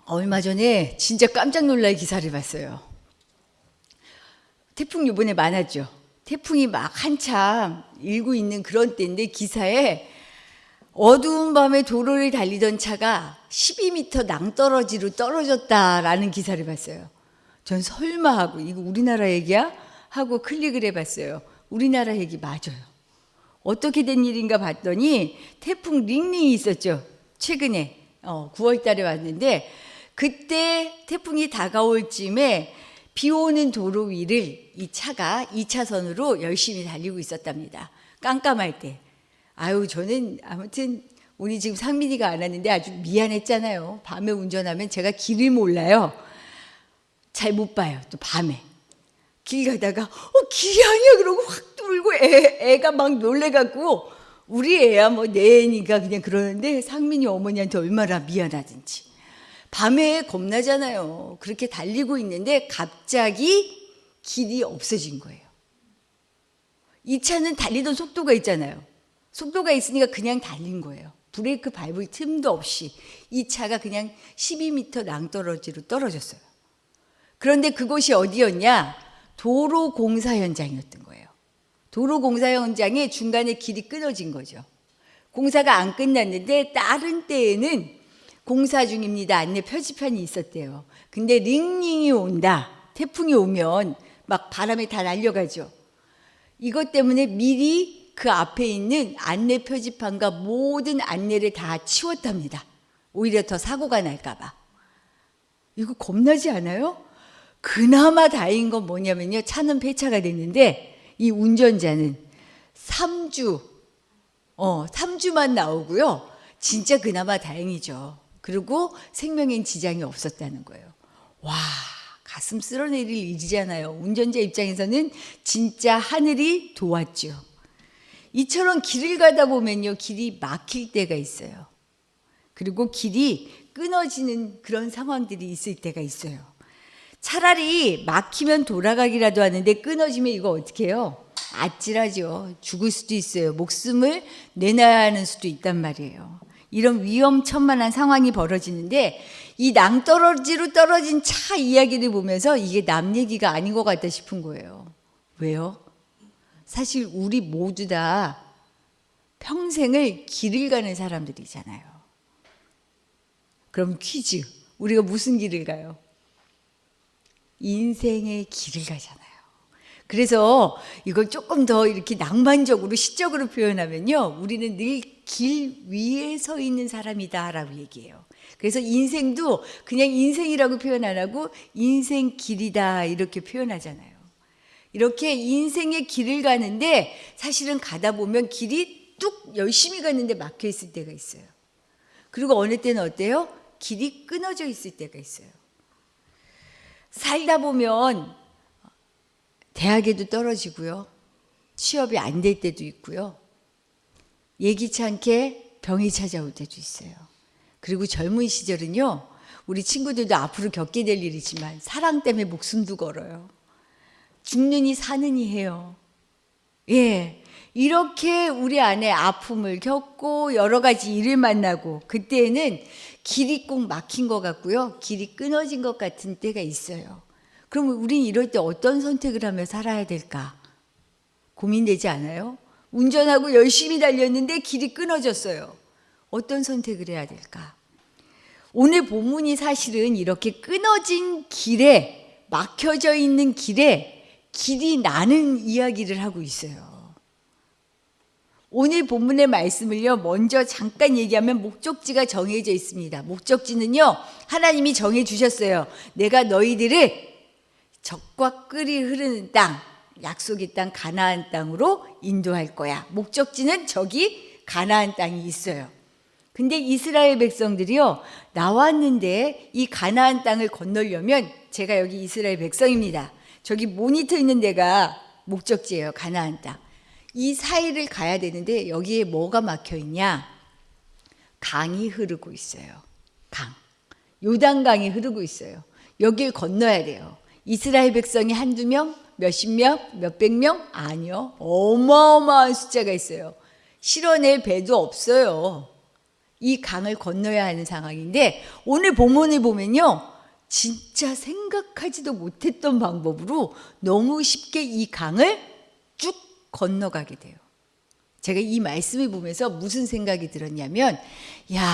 얼마 전에 진짜 깜짝 놀랄 기사를 봤어요. 태풍 이번에 많았죠. 태풍이 막 한참 일고 있는 그런 때인데 기사에 어두운 밤에 도로를 달리던 차가 12m 낭떠러지로 떨어졌다라는 기사를 봤어요. 전 설마 하고 이거 우리나라 얘기야? 하고 클릭을 해봤어요. 우리나라 얘기 맞아요. 어떻게 된 일인가 봤더니 태풍 링링이 있었죠. 최근에 9월 달에 왔는데 그때 태풍이 다가올 쯤에 비 오는 도로 위를 이 차가 2차선으로 열심히 달리고 있었답니다. 깜깜할 때. 저는 아무튼 우리 지금 상민이가 안 왔는데 아주 미안했잖아요. 밤에 운전하면 제가 길을 몰라요. 잘 못 봐요. 또 밤에. 길 가다가 길이 아니야 그러고 확 돌고 애가 막 놀래갖고 우리 애야 뭐 내 애니까 그냥 그러는데 상민이 어머니한테 얼마나 미안하든지. 밤에 겁나잖아요. 그렇게 달리고 있는데 갑자기 길이 없어진 거예요. 이 차는 달리던 속도가 있잖아요. 속도가 있으니까 그냥 달린 거예요. 브레이크 밟을 틈도 없이 이 차가 그냥 12m 낭떠러지로 떨어졌어요. 그런데 그곳이 어디였냐? 도로 공사 현장이었던 거예요. 도로 공사 현장에 중간에 길이 끊어진 거죠. 공사가 안 끝났는데 다른 때에는 공사 중입니다. 안내 표지판이 있었대요. 근데 링링이 온다. 태풍이 오면 막 바람에 다 날려가죠. 이것 때문에 미리 그 앞에 있는 안내 표지판과 모든 안내를 다 치웠답니다. 오히려 더 사고가 날까봐. 이거 겁나지 않아요? 그나마 다행인 건 뭐냐면요. 차는 폐차가 됐는데 이 운전자는 3주만 나오고요. 진짜 그나마 다행이죠. 그리고 생명엔 지장이 없었다는 거예요. 와, 가슴 쓸어내릴 일이잖아요. 운전자 입장에서는 진짜 하늘이 도왔죠. 이처럼 길을 가다 보면요. 길이 막힐 때가 있어요. 그리고 길이 끊어지는 그런 상황들이 있을 때가 있어요. 차라리 막히면 돌아가기라도 하는데 끊어지면 이거 어떻게 해요? 아찔하죠. 죽을 수도 있어요. 목숨을 내놔야 하는 수도 있단 말이에요. 이런 위험천만한 상황이 벌어지는데 이 낭떠러지로 떨어진 차 이야기를 보면서 이게 남 얘기가 아닌 것 같다 싶은 거예요. 왜요? 사실 우리 모두 다 평생을 길을 가는 사람들이잖아요. 그럼 퀴즈. 우리가 무슨 길을 가요? 인생의 길을 가잖아요. 그래서 이걸 조금 더 이렇게 낭만적으로 시적으로 표현하면요. 우리는 늘 길 위에 서 있는 사람이다라고 얘기해요. 그래서 인생도 그냥 인생이라고 표현 안 하고 인생 길이다 이렇게 표현하잖아요. 이렇게 인생의 길을 가는데 사실은 가다 보면 길이 뚝 열심히 갔는데 막혀 있을 때가 있어요. 그리고 어느 때는 어때요? 길이 끊어져 있을 때가 있어요. 살다 보면 대학에도 떨어지고요. 취업이 안 될 때도 있고요. 예기치 않게 병이 찾아올 때도 있어요. 그리고 젊은 시절은요. 우리 친구들도 앞으로 겪게 될 일이지만 사랑 때문에 목숨도 걸어요. 죽느니 사느니 해요. 예, 이렇게 우리 안에 아픔을 겪고 여러 가지 일을 만나고 그때는 길이 꼭 막힌 것 같고요. 길이 끊어진 것 같은 때가 있어요. 그럼 우린 이럴 때 어떤 선택을 하며 살아야 될까? 고민되지 않아요? 운전하고 열심히 달렸는데 길이 끊어졌어요. 어떤 선택을 해야 될까? 오늘 본문이 사실은 이렇게 끊어진 길에, 막혀져 있는 길에 길이 나는 이야기를 하고 있어요. 오늘 본문의 말씀을요, 먼저 잠깐 얘기하면 목적지가 정해져 있습니다. 목적지는요, 하나님이 정해주셨어요. 내가 너희들을 적과 꿀이 흐르는 땅, 약속의 땅 가나안 땅으로 인도할 거야. 목적지는 저기 가나안 땅이 있어요. 근데 이스라엘 백성들이요, 나왔는데 이 가나안 땅을 건너려면 제가 여기 이스라엘 백성입니다. 저기 모니터 있는 데가 목적지예요. 가나안 땅. 이 사이를 가야 되는데 여기에 뭐가 막혀 있냐? 강이 흐르고 있어요. 강. 요단강이 흐르고 있어요. 여길 건너야 돼요. 이스라엘 백성이 한두 명, 몇십 명, 몇백 명? 아니요. 어마어마한 숫자가 있어요. 실어낼 배도 없어요. 이 강을 건너야 하는 상황인데 오늘 본문을 보면요. 진짜 생각하지도 못했던 방법으로 너무 쉽게 이 강을 쭉 건너가게 돼요. 제가 이 말씀을 보면서 무슨 생각이 들었냐면, 야,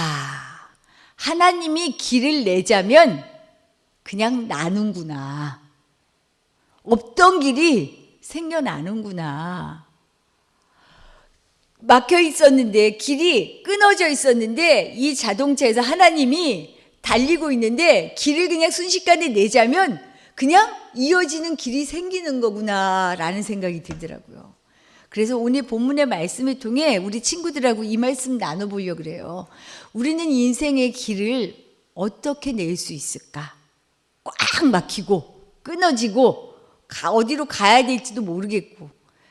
하나님이 길을 내자면 그냥 나는구나. 없던 길이 생겨나는구나. 막혀 있었는데, 길이 끊어져 있었는데, 이 자동차에서 하나님이 달리고 있는데 길을 그냥 순식간에 내자면 그냥 이어지는 길이 생기는 거구나 라는 생각이 들더라고요. 그래서 오늘 본문의 말씀을 통해 우리 친구들하고 이 말씀 나눠보려고 그래요. 우리는 인생의 길을 어떻게 낼 수 있을까? 꽉 막히고 끊어지고 어디로 가야 될지도 모르겠고,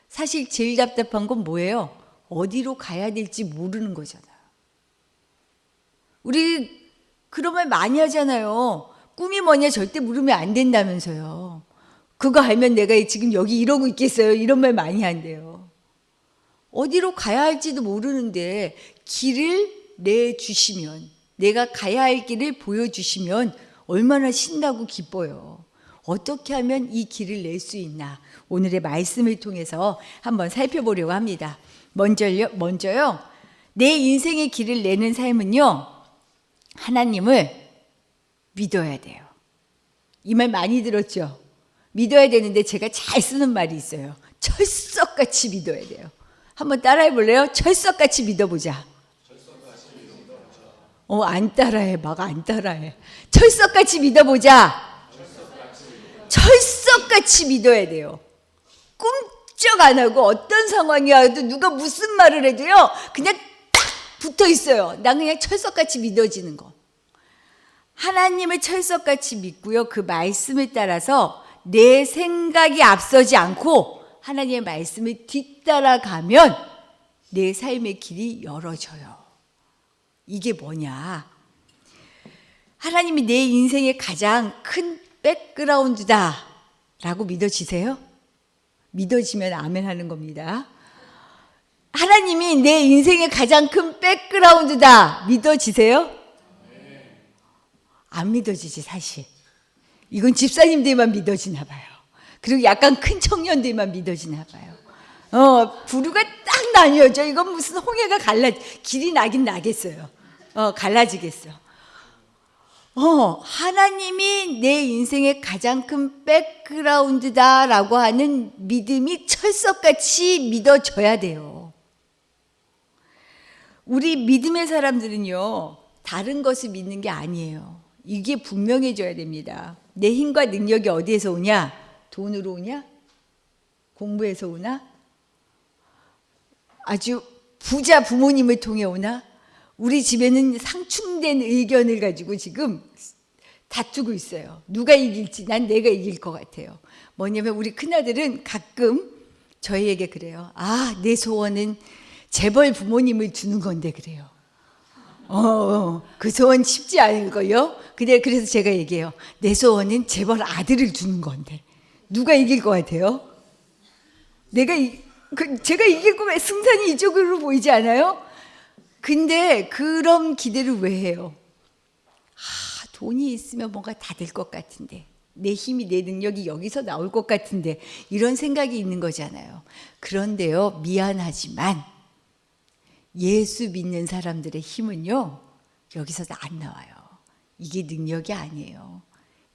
사실 제일 답답한 건 뭐예요? 어디로 가야 될지 모르는 거잖아요. 우리 그런 말 많이 하잖아요. 꿈이 뭐냐 절대 물으면 안 된다면서요. 그거 알면 내가 지금 여기 이러고 있겠어요. 이런 말 많이 한대요. 어디로 가야 할지도 모르는데 길을 내주시면, 내가 가야 할 길을 보여주시면 얼마나 신나고 기뻐요. 어떻게 하면 이 길을 낼 수 있나? 오늘의 말씀을 통해서 한번 살펴보려고 합니다. 먼저요. 내 인생의 길을 내는 삶은요. 하나님을 믿어야 돼요. 이 말 많이 들었죠? 믿어야 되는데 제가 잘 쓰는 말이 있어요. 철석같이 믿어야 돼요. 한번 따라해 볼래요? 철석같이 믿어보자. 안 따라해. 막 안 따라해. 철석같이 믿어보자. 철석같이 믿어야 돼요. 꿈쩍 안 하고 어떤 상황이 와도 누가 무슨 말을 해도요. 그냥 딱 붙어 있어요. 난 그냥 철석같이 믿어지는 거. 하나님을 철석같이 믿고요. 그 말씀을 따라서 내 생각이 앞서지 않고 하나님의 말씀을 뒤따라가면 내 삶의 길이 열어져요. 이게 뭐냐? 하나님이 내 인생의 가장 큰 백그라운드다 라고 믿어지세요? 믿어지면 아멘 하는 겁니다. 하나님이 내 인생의 가장 큰 백그라운드다 믿어지세요? 안 믿어지지 사실. 이건 집사님들만 믿어지나 봐요. 그리고 약간 큰 청년들만 믿어지나 봐요. 부류가 딱 나뉘어져. 이건 무슨 홍해가 길이 나긴 나겠어요. 갈라지겠어. 하나님이 내 인생의 가장 큰 백그라운드다라고 하는 믿음이 철석같이 믿어져야 돼요. 우리 믿음의 사람들은요, 다른 것을 믿는 게 아니에요. 이게 분명해져야 됩니다. 내 힘과 능력이 어디에서 오냐? 돈으로 오냐? 공부에서 오나? 아주 부자 부모님을 통해 오나? 우리 집에는 상충된 의견을 가지고 지금 다투고 있어요. 누가 이길지 난 내가 이길 것 같아요. 뭐냐면 우리 큰아들은 가끔 저희에게 그래요. 내 소원은 재벌 부모님을 두는 건데 그래요. 그 소원 쉽지 않을걸요? 그래서 제가 얘기해요. 내 소원은 재벌 아들을 두는 건데 누가 이길 것 같아요? 제가 이길 거면 승산이 이쪽으로 보이지 않아요? 근데 그런 기대를 왜 해요? 돈이 있으면 뭔가 다 될 것 같은데, 내 힘이 내 능력이 여기서 나올 것 같은데, 이런 생각이 있는 거잖아요. 그런데요, 미안하지만 예수 믿는 사람들의 힘은요, 여기서 안 나와요. 이게 능력이 아니에요.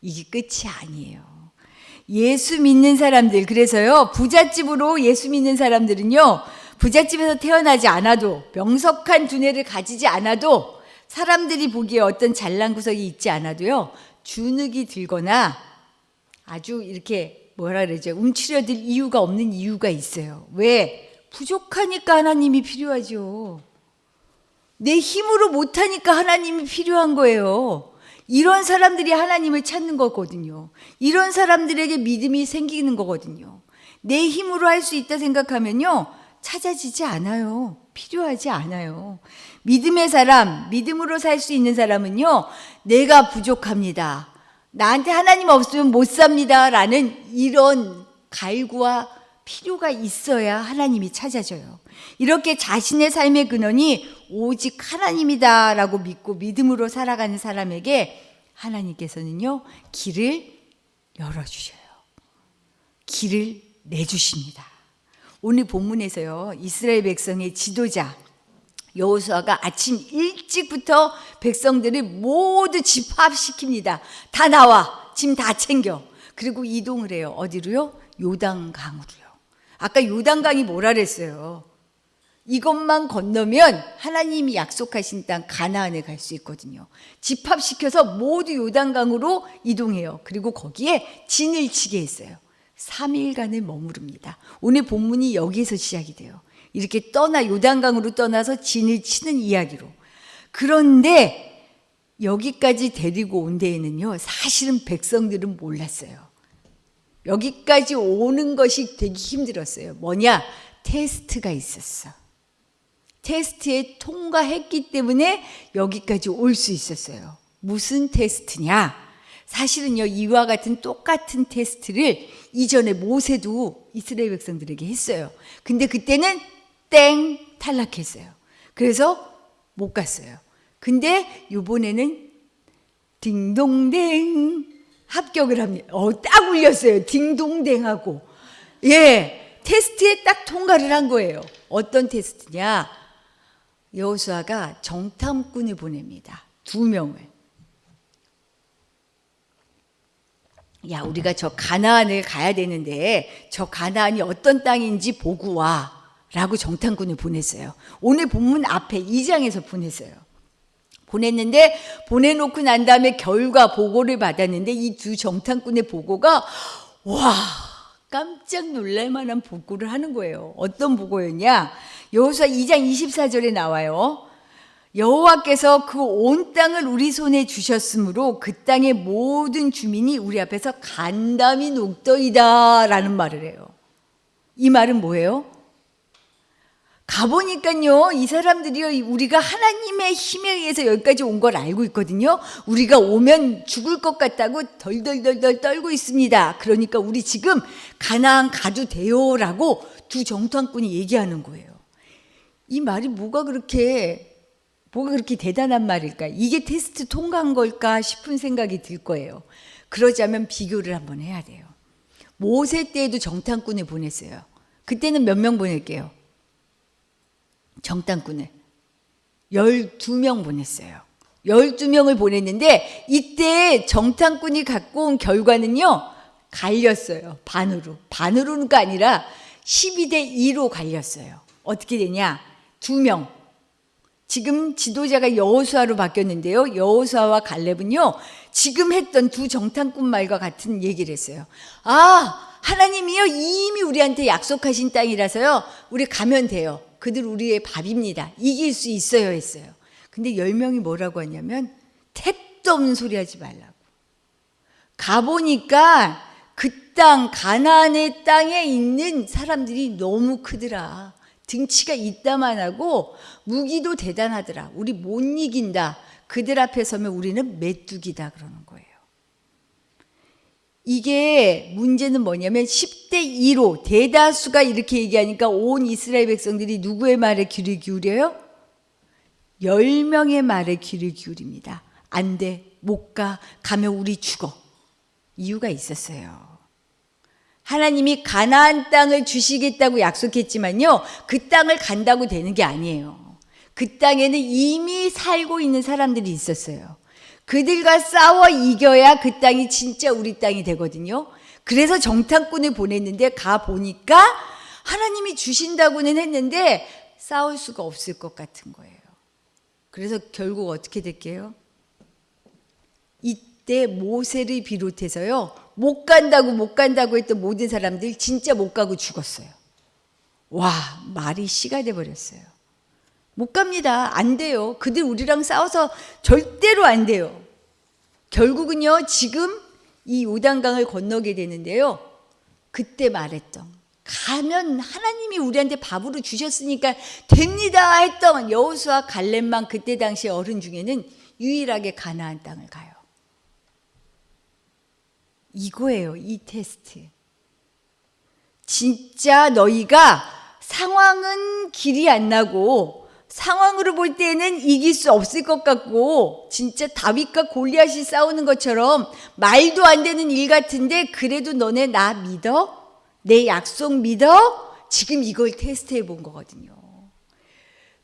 이게 끝이 아니에요. 예수 믿는 사람들, 그래서요, 부잣집으로 예수 믿는 사람들은요, 부잣집에서 태어나지 않아도, 명석한 두뇌를 가지지 않아도, 사람들이 보기에 어떤 잘난 구석이 있지 않아도요, 주눅이 들거나 아주 이렇게 움츠려들 이유가 없는 이유가 있어요. 왜? 부족하니까 하나님이 필요하죠. 내 힘으로 못하니까 하나님이 필요한 거예요. 이런 사람들이 하나님을 찾는 거거든요. 이런 사람들에게 믿음이 생기는 거거든요. 내 힘으로 할 수 있다 생각하면요, 찾아지지 않아요. 필요하지 않아요. 믿음의 사람, 믿음으로 살 수 있는 사람은요, 내가 부족합니다. 나한테 하나님 없으면 못 삽니다. 라는 이런 갈구와 필요가 있어야 하나님이 찾아줘요. 이렇게 자신의 삶의 근원이 오직 하나님이다라고 믿고 믿음으로 살아가는 사람에게 하나님께서는요, 길을 열어주셔요. 길을 내주십니다. 오늘 본문에서요, 이스라엘 백성의 지도자 여호수아가 아침 일찍부터 백성들을 모두 집합시킵니다. 다 나와, 짐 다 챙겨. 그리고 이동을 해요. 어디로요? 요단강으로요. 아까 요단강이 뭐라 그랬어요? 이것만 건너면 하나님이 약속하신 땅 가나안에 갈 수 있거든요. 집합시켜서 모두 요단강으로 이동해요. 그리고 거기에 진을 치게 했어요. 3일간을 머무릅니다. 오늘 본문이 여기에서 시작이 돼요. 이렇게 요단강으로 떠나서 진을 치는 이야기로. 그런데 여기까지 데리고 온 데에는요, 사실은 백성들은 몰랐어요. 여기까지 오는 것이 되게 힘들었어요. 뭐냐? 테스트가 있었어. 테스트에 통과했기 때문에 여기까지 올 수 있었어요. 무슨 테스트냐? 사실은요, 이와 같은 똑같은 테스트를 이전에 모세도 이스라엘 백성들에게 했어요. 근데 그때는 땡 탈락했어요. 그래서 못 갔어요. 근데 이번에는 딩동댕 합격을 합니다. 딱 울렸어요. 딩동댕하고. 예, 테스트에 딱 통과를 한 거예요. 어떤 테스트냐? 여호수아가 정탐꾼을 보냅니다. 2명을. 야, 우리가 저 가나안을 가야 되는데 저 가나안이 어떤 땅인지 보고 와 라고 정탐꾼을 보냈어요. 오늘 본문 앞에 2장에서 보냈어요. 보냈는데 보내놓고 난 다음에 결과 보고를 받았는데 이 두 정탐꾼의 보고가 와, 깜짝 놀랄 만한 보고를 하는 거예요. 어떤 보고였냐? 여호수아 2장 24절에 나와요. 여호와께서 그 온 땅을 우리 손에 주셨으므로 그 땅의 모든 주민이 우리 앞에서 간담이 녹더이다 라는 말을 해요. 이 말은 뭐예요? 가보니까요, 이 사람들이 우리가 하나님의 힘에 의해서 여기까지 온 걸 알고 있거든요. 우리가 오면 죽을 것 같다고 덜덜덜덜 떨고 있습니다. 그러니까 우리 지금 가나안 가도 돼요 라고 두 정탐꾼이 얘기하는 거예요. 이 말이 뭐가 그렇게 대단한 말일까? 이게 테스트 통과한 걸까 싶은 생각이 들 거예요. 그러자면 비교를 한번 해야 돼요. 모세 때에도 정탐꾼을 보냈어요. 그때는 몇 명 보낼게요? 정탐꾼을 12명 보냈어요. 12명을 보냈는데 이때 정탐꾼이 갖고 온 결과는요, 갈렸어요. 반으로가 아니라 12대 2로 갈렸어요. 어떻게 되냐? 2명. 지금 지도자가 여호수아로 바뀌었는데요. 여호수아와 갈렙은요, 지금 했던 두 정탐꾼 말과 같은 얘기를 했어요. 아, 하나님이요, 이미 우리한테 약속하신 땅이라서요, 우리 가면 돼요. 그들 우리의 밥입니다. 이길 수 있어요 했어요. 근데 10명이 뭐라고 하냐면 택도 없는 소리 하지 말라고. 가보니까 그 땅, 가나안의 땅에 있는 사람들이 너무 크더라. 등치가 이따만하고 무기도 대단하더라. 우리 못 이긴다. 그들 앞에 서면 우리는 메뚜기다 그러는 거예요. 이게 문제는 뭐냐면 10대 2로 대다수가 이렇게 얘기하니까 온 이스라엘 백성들이 누구의 말에 귀를 기울여요? 10명의 말에 귀를 기울입니다. 안 돼, 못 가, 가면 우리 죽어. 이유가 있었어요. 하나님이 가나안 땅을 주시겠다고 약속했지만요, 그 땅을 간다고 되는 게 아니에요. 그 땅에는 이미 살고 있는 사람들이 있었어요. 그들과 싸워 이겨야 그 땅이 진짜 우리 땅이 되거든요. 그래서 정탐꾼을 보냈는데 가보니까 하나님이 주신다고는 했는데 싸울 수가 없을 것 같은 거예요. 그래서 결국 어떻게 됐게요? 이때 모세를 비롯해서요, 못 간다고 했던 모든 사람들 진짜 못 가고 죽었어요. 와, 말이 씨가 돼버렸어요. 못 갑니다. 안 돼요. 그들 우리랑 싸워서 절대로 안 돼요. 결국은요, 지금 이 요단강을 건너게 되는데요, 그때 말했던, 가면 하나님이 우리한테 밥으로 주셨으니까 됩니다 했던 여호수아 갈렙만 그때 당시 어른 중에는 유일하게 가나안 땅을 가요. 이거예요, 이 테스트. 진짜 너희가 상황은 길이 안 나고 상황으로 볼 때는 이길 수 없을 것 같고 진짜 다윗과 골리앗이 싸우는 것처럼 말도 안 되는 일 같은데 그래도 너네 나 믿어? 내 약속 믿어? 지금 이걸 테스트해 본 거거든요.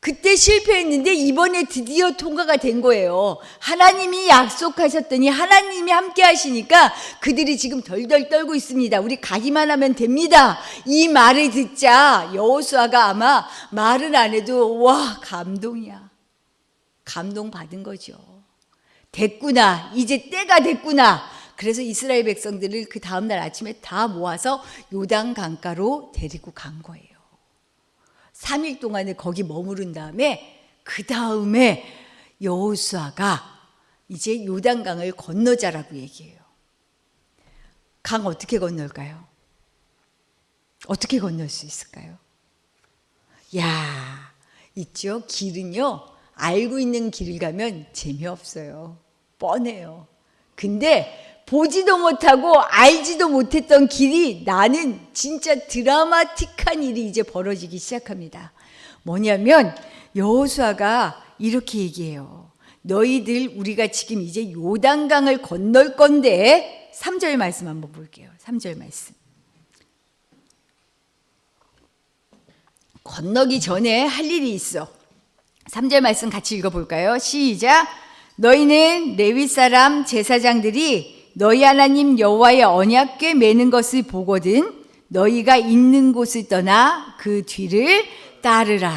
그때 실패했는데 이번에 드디어 통과가 된 거예요. 하나님이 약속하셨더니 하나님이 함께 하시니까 그들이 지금 덜덜 떨고 있습니다. 우리 가기만 하면 됩니다. 이 말을 듣자 여호수아가 아마 말을 안 해도 와, 감동이야. 감동 받은 거죠. 됐구나. 이제 때가 됐구나. 그래서 이스라엘 백성들을 그 다음날 아침에 다 모아서 요단 강가로 데리고 간 거예요. 3일 동안을 거기 머무른 다음에 그 다음에 여호수아가 이제 요단강을 건너자라고 얘기해요. 강 어떻게 건널까요? 어떻게 건널 수 있을까요? 야, 있죠. 길은요, 알고 있는 길을 가면 재미없어요. 뻔해요. 근데 보지도 못하고 알지도 못했던 길이 나는 진짜 드라마틱한 일이 이제 벌어지기 시작합니다. 뭐냐면 여호수아가 이렇게 얘기해요. 너희들 우리가 지금 이제 요단강을 건널 건데 3절 말씀 한번 볼게요. 3절 말씀. 건너기 전에 할 일이 있어. 3절 말씀 같이 읽어볼까요? 시작. 너희는 레위 사람 제사장들이 너희 하나님 여호와의 언약궤 매는 것을 보거든 너희가 있는 곳을 떠나 그 뒤를 따르라.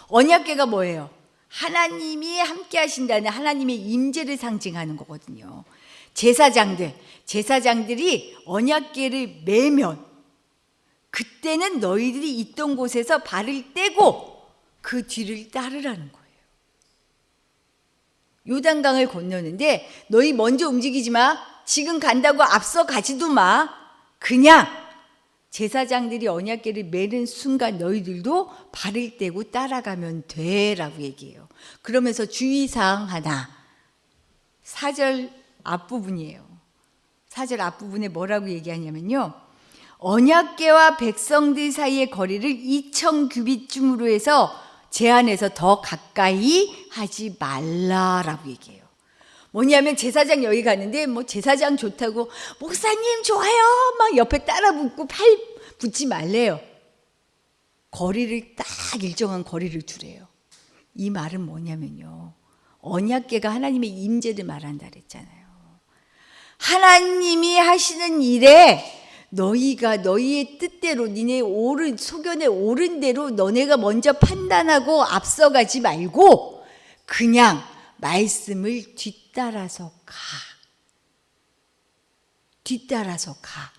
언약궤가 뭐예요? 하나님이 함께 하신다는 하나님의 임재를 상징하는 거거든요. 제사장들이 언약궤를 매면 그때는 너희들이 있던 곳에서 발을 떼고 그 뒤를 따르라는 거예요. 요단강을 건너는데 너희 먼저 움직이지 마. 지금 간다고 앞서 가지도 마. 그냥 제사장들이 언약궤를 매는 순간 너희들도 발을 떼고 따라가면 돼 라고 얘기해요. 그러면서 주의사항 하나. 4절 앞부분이에요. 4절 앞부분에 뭐라고 얘기하냐면요. 언약궤와 백성들 사이의 거리를 2000규빗쯤으로 해서 제한해서 더 가까이 하지 말라라고 얘기해요. 뭐냐면 제사장 여기 가는데 뭐 제사장 좋다고 목사님 좋아요 막 옆에 따라 붙고 팔 붙지 말래요. 거리를 딱 일정한 거리를 두래요. 이 말은 뭐냐면요. 언약궤가 하나님의 임재를 말한다 그랬잖아요. 하나님이 하시는 일에 너희가 너희의 뜻대로 니네 소견에 옳은 대로 너네가 먼저 판단하고 앞서가지 말고 그냥 말씀을 뒤따라서 가. 뒤따라서 가.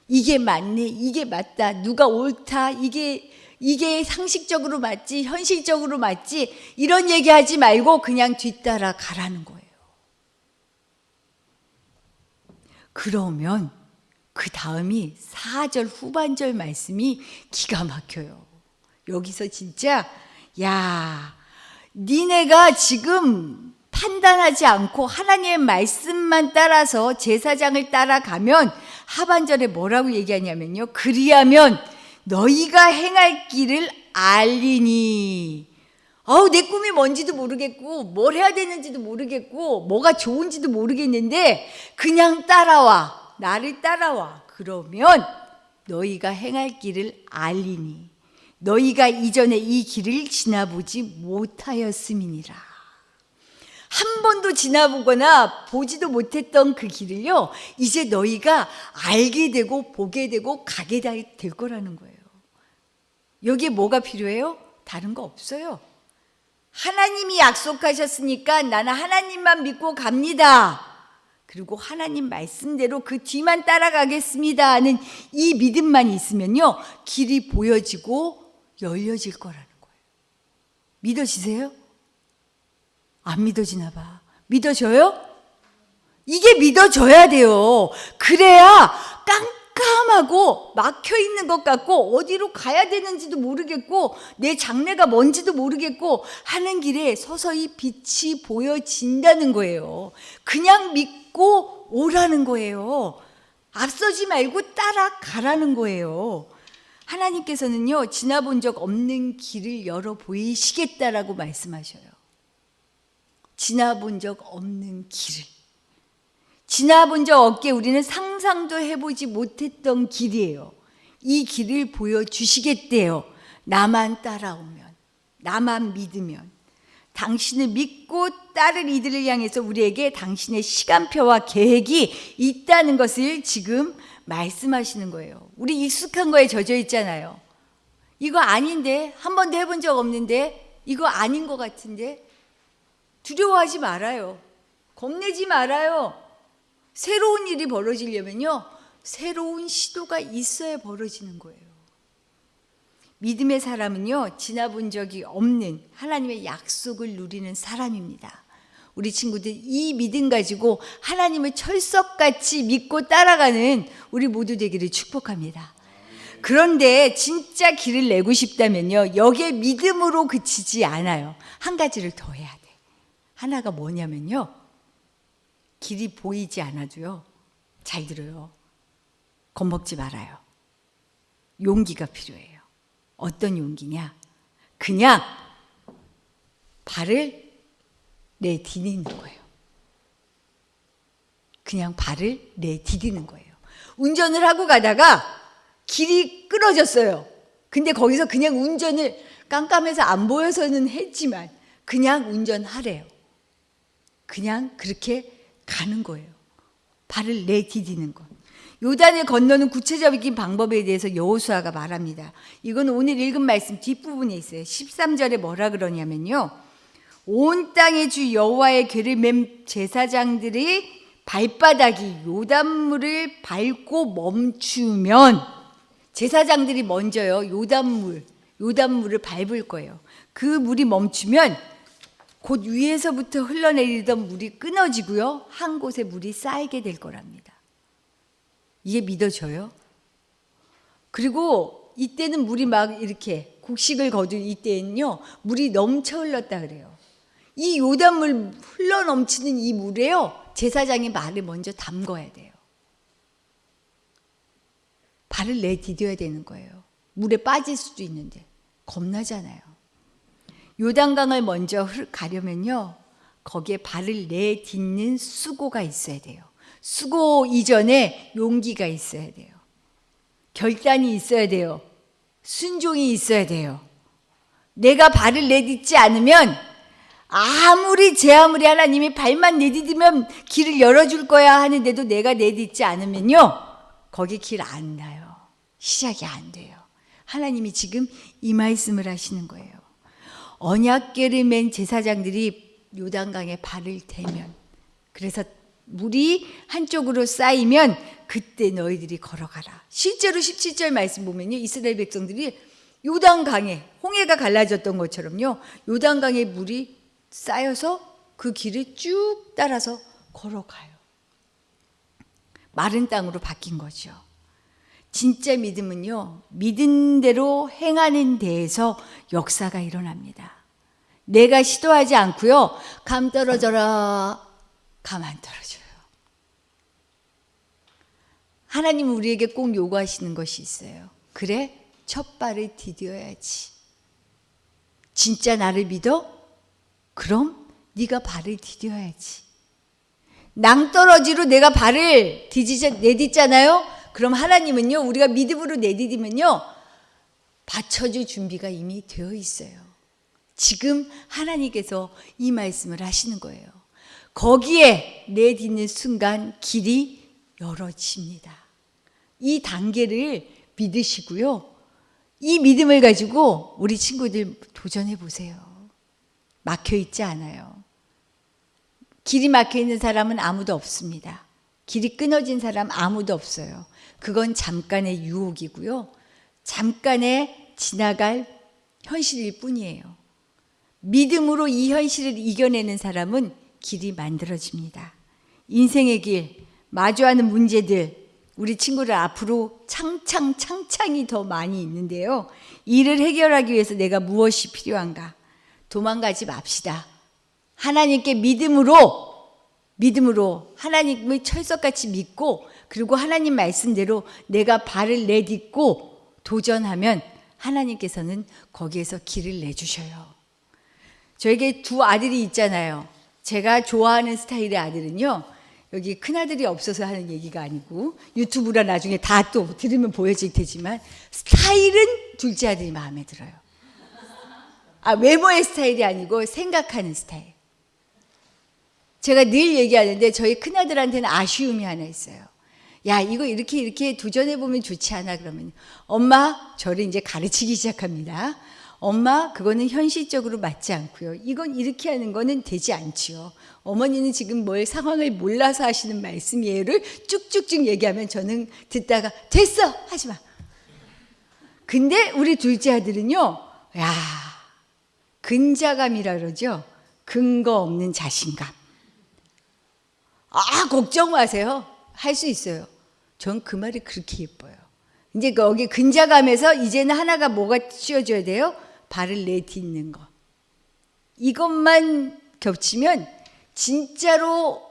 이게 맞네. 이게 맞다. 누가 옳다. 이게 상식적으로 맞지. 현실적으로 맞지. 이런 얘기하지 말고 그냥 뒤따라 가라는 거예요. 그러면 그 다음이 4절 후반절 말씀이 기가 막혀요. 여기서 진짜 야, 니네가 지금 판단하지 않고 하나님의 말씀만 따라서 제사장을 따라가면 하반절에 뭐라고 얘기하냐면요. 그리하면 너희가 행할 길을 알리니. 내 꿈이 뭔지도 모르겠고 뭘 해야 되는지도 모르겠고 뭐가 좋은지도 모르겠는데 그냥 따라와. 나를 따라와. 그러면 너희가 행할 길을 알리니 너희가 이전에 이 길을 지나보지 못하였음이니라. 한 번도 지나보거나 보지도 못했던 그 길을요 이제 너희가 알게 되고 보게 되고 가게 될 거라는 거예요. 여기에 뭐가 필요해요? 다른 거 없어요. 하나님이 약속하셨으니까 나는 하나님만 믿고 갑니다. 그리고 하나님 말씀대로 그 뒤만 따라가겠습니다 하는 이 믿음만 있으면요 길이 보여지고 열려질 거라는 거예요. 믿어지세요? 안 믿어지나 봐. 믿어져요? 이게 믿어져야 돼요. 그래야 깜깜하고 막혀있는 것 같고 어디로 가야 되는지도 모르겠고 내 장래가 뭔지도 모르겠고 하는 길에 서서히 빛이 보여진다는 거예요. 그냥 믿고 오라는 거예요. 앞서지 말고 따라가라는 거예요. 하나님께서는요, 지나본 적 없는 길을 열어 보이시겠다라고 말씀하셔요. 지나본 적 없는 길을. 지나본 적 없게 우리는 상상도 해보지 못했던 길이에요. 이 길을 보여주시겠대요. 나만 따라오면, 나만 믿으면. 당신을 믿고 따를 이들을 향해서 우리에게 당신의 시간표와 계획이 있다는 것을 지금 말씀하시는 거예요. 우리 익숙한 거에 젖어 있잖아요. 이거 아닌데, 한 번도 해본 적 없는데, 이거 아닌 것 같은데. 두려워하지 말아요. 겁내지 말아요. 새로운 일이 벌어지려면요, 새로운 시도가 있어야 벌어지는 거예요. 믿음의 사람은요, 지나본 적이 없는 하나님의 약속을 누리는 사람입니다. 우리 친구들, 이 믿음 가지고 하나님을 철석같이 믿고 따라가는 우리 모두 되기를 축복합니다. 그런데 진짜 길을 내고 싶다면요, 여기에 믿음으로 그치지 않아요. 한 가지를 더 해야 돼. 하나가 뭐냐면요, 길이 보이지 않아도요, 잘 들어요, 겁먹지 말아요. 용기가 필요해요. 어떤 용기냐? 그냥 발을 내디디는 거예요. 그냥 발을 내디디는 거예요. 운전을 하고 가다가 길이 끊어졌어요. 근데 거기서 그냥 운전을 깜깜해서 안 보여서는 했지만 그냥 운전하래요. 그냥 그렇게 가는 거예요. 발을 내디디는 것. 요단을 건너는 구체적인 방법에 대해서 여호수아가 말합니다. 이건 오늘 읽은 말씀 뒷부분에 있어요. 13절에 뭐라 그러냐면요, 온 땅의 주 여호와의 궤를 맨 제사장들이 발바닥이 요단물을 밟고 멈추면, 제사장들이 먼저요, 요단물을 밟을 거예요. 그 물이 멈추면 곧 위에서부터 흘러내리던 물이 끊어지고요, 한 곳에 물이 쌓이게 될 거랍니다. 이게 믿어져요? 그리고 이때는 물이 막 이렇게 곡식을 거둔 이때는요, 물이 넘쳐 흘렀다 그래요. 이 요단물 흘러 넘치는 이 물에요, 제사장이 발을 먼저 담궈야 돼요. 발을 내디뎌야 되는 거예요. 물에 빠질 수도 있는데 겁나잖아요. 요단강을 먼저 가려면요, 거기에 발을 내딛는 수고가 있어야 돼요. 수고 이전에 용기가 있어야 돼요. 결단이 있어야 돼요. 순종이 있어야 돼요. 내가 발을 내딛지 않으면 제 아무리 하나님이 발만 내디디면 길을 열어줄 거야 하는데도 내가 내딛지 않으면요, 거기 길 안 나요. 시작이 안 돼요. 하나님이 지금 이 말씀을 하시는 거예요. 언약궤를 맨 제사장들이 요단강에 발을 대면, 그래서 물이 한쪽으로 쌓이면 그때 너희들이 걸어가라. 실제로 17절 말씀 보면요, 이스라엘 백성들이 요단강에, 홍해가 갈라졌던 것처럼요, 요단강에 물이 쌓여서 그 길을 쭉 따라서 걸어가요. 마른 땅으로 바뀐 거죠. 진짜 믿음은요, 믿은 대로 행하는 데에서 역사가 일어납니다. 내가 시도하지 않고요, 감 떨어져라, 감 안 떨어져요. 하나님은 우리에게 꼭 요구하시는 것이 있어요. 그래, 첫 발을 디뎌야지. 진짜 나를 믿어? 그럼 네가 발을 디뎌야지. 낭떠러지로 내가 발을 내딛잖아요. 그럼 하나님은요, 우리가 믿음으로 내디디면요, 받쳐줄 준비가 이미 되어 있어요. 지금 하나님께서 이 말씀을 하시는 거예요. 거기에 내딛는 순간 길이 열어집니다. 이 단계를 믿으시고요, 이 믿음을 가지고 우리 친구들 도전해 보세요. 막혀 있지 않아요. 길이 막혀 있는 사람은 아무도 없습니다. 길이 끊어진 사람 아무도 없어요. 그건 잠깐의 유혹이고요, 잠깐의 지나갈 현실일 뿐이에요. 믿음으로 이 현실을 이겨내는 사람은 길이 만들어집니다. 인생의 길, 마주하는 문제들, 우리 친구들 앞으로 창창이 더 많이 있는데요, 이를 해결하기 위해서 내가 무엇이 필요한가? 도망가지 맙시다. 하나님께 믿음으로 하나님을 철석같이 믿고 그리고 하나님 말씀대로 내가 발을 내딛고 도전하면 하나님께서는 거기에서 길을 내주셔요. 저에게 두 아들이 있잖아요. 제가 좋아하는 스타일의 아들은요, 여기 큰아들이 없어서 하는 얘기가 아니고 유튜브라 나중에 다 또 들으면 보여질 테지만 스타일은 둘째 아들이 마음에 들어요. 외모의 스타일이 아니고 생각하는 스타일. 제가 늘 얘기하는데 저희 큰아들한테는 아쉬움이 하나 있어요. 야, 이거 이렇게 도전해보면 좋지 않아? 그러면 엄마, 저를 이제 가르치기 시작합니다. 엄마, 그거는 현실적으로 맞지 않고요. 이건 이렇게 하는 거는 되지 않지요. 어머니는 지금 뭘 상황을 몰라서 하시는 말씀이에요를 쭉쭉쭉 얘기하면 저는 듣다가 됐어! 하지 마. 근데 우리 둘째 아들은요, 야, 근자감이라 그러죠. 근거 없는 자신감. 걱정 마세요. 할 수 있어요. 전 그 말이 그렇게 예뻐요. 이제 거기 근자감에서 이제는 하나가 뭐가 씌워져야 돼요? 발을 내딛는 거. 이것만 겹치면 진짜로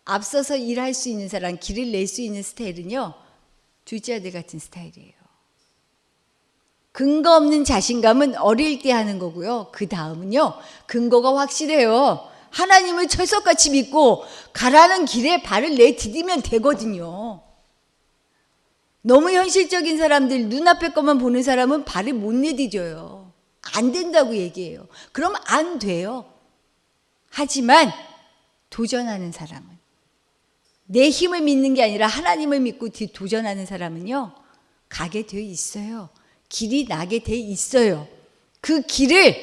앞서서 일할 수 있는 사람, 길을 낼 수 있는 스타일은요, 둘째 아들 같은 스타일이에요. 근거 없는 자신감은 어릴 때 하는 거고요. 그 다음은요, 근거가 확실해요. 하나님을 철석같이 믿고 가라는 길에 발을 내디디면 되거든요. 너무 현실적인 사람들, 눈앞에 것만 보는 사람은 발을 못 내디뎌요. 안 된다고 얘기해요. 그럼 안 돼요. 하지만 도전하는 사람은, 내 힘을 믿는 게 아니라 하나님을 믿고 도전하는 사람은요, 가게 되어 있어요. 길이 나게 돼 있어요. 그 길을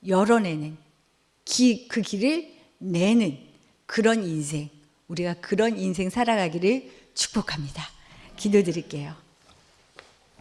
열어내는, 그 길을 내는 그런 인생, 우리가 그런 인생 살아가기를 축복합니다. 기도드릴게요.